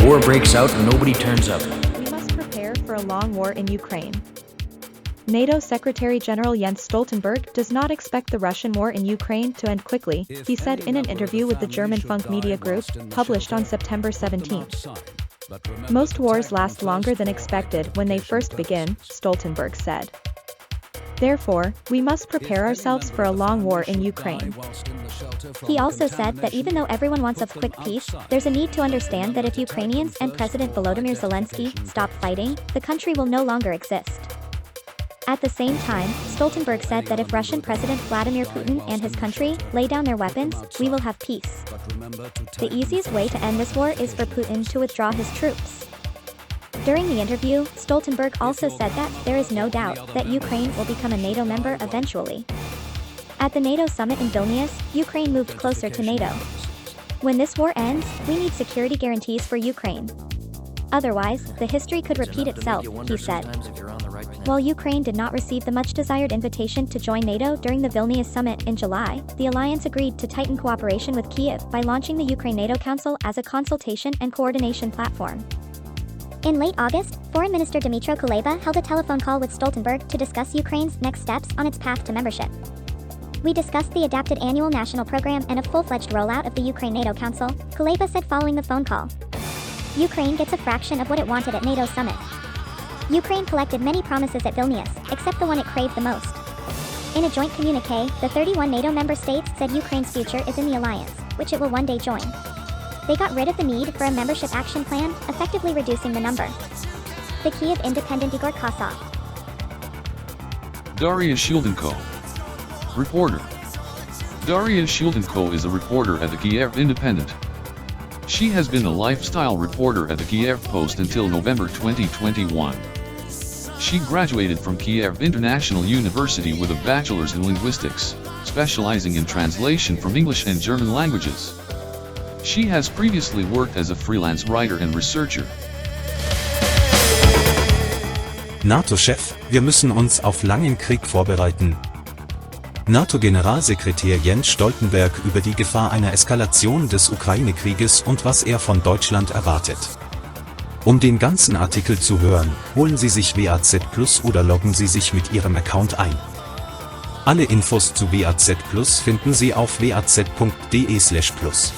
war breaks out and nobody turns up. We must prepare for a long war in Ukraine. NATO Secretary-General Jens Stoltenberg does not expect the Russian war in Ukraine to end quickly, he said in an interview with the German Funk Media Group, published on September 17. Most wars last longer than expected when they first begin, Stoltenberg said. Therefore, we must prepare ourselves for a long war in Ukraine. He also said that even though everyone wants a quick peace, there's a need to understand that if Ukrainians and President Volodymyr Zelensky stop fighting, the country will no longer exist. At the same time, Stoltenberg said that if Russian President Vladimir Putin and his country lay down their weapons, we will have peace. The easiest way to end this war is for Putin to withdraw his troops. During the interview, Stoltenberg also said that there is no doubt that Ukraine will become a NATO member eventually. At the NATO summit in Vilnius, Ukraine moved closer to NATO. When this war ends, we need security guarantees for Ukraine. Otherwise, the history could repeat itself, he said. While Ukraine did not receive the much-desired invitation to join NATO during the Vilnius summit in July, the alliance agreed to tighten cooperation with Kyiv by launching the Ukraine-NATO Council as a consultation and coordination platform. In late August, Foreign Minister Dmytro Kuleba held a telephone call with Stoltenberg to discuss Ukraine's next steps on its path to membership. We discussed the adapted annual national program and a full-fledged rollout of the Ukraine-NATO Council, Kuleba said following the phone call. Ukraine gets a fraction of what it wanted at NATO summit. Ukraine collected many promises at Vilnius, except the one it craved the most. In a joint communique, the 31 NATO member states said Ukraine's future is in the alliance, which it will one day join. They got rid of the need for a membership action plan, effectively reducing the number. The Kyiv Independent Igor Kosov. Daria Shildenko. Reporter. Daria Shildenko is a reporter at the Kyiv Independent. She has been a lifestyle reporter at the Kyiv Post until November 2021. She graduated from Kyiv International University with a bachelor's in linguistics, specializing in translation from English and German languages. She has previously worked as a freelance writer and researcher. NATO-Chef, wir müssen uns auf langen Krieg vorbereiten. NATO-Generalsekretär Jens Stoltenberg über die Gefahr einer Eskalation des Ukraine-Krieges und was er von Deutschland erwartet. Um den ganzen Artikel zu hören, holen Sie sich WAZ Plus oder loggen Sie sich mit Ihrem Account ein. Alle Infos zu WAZ Plus finden Sie auf waz.de/plus.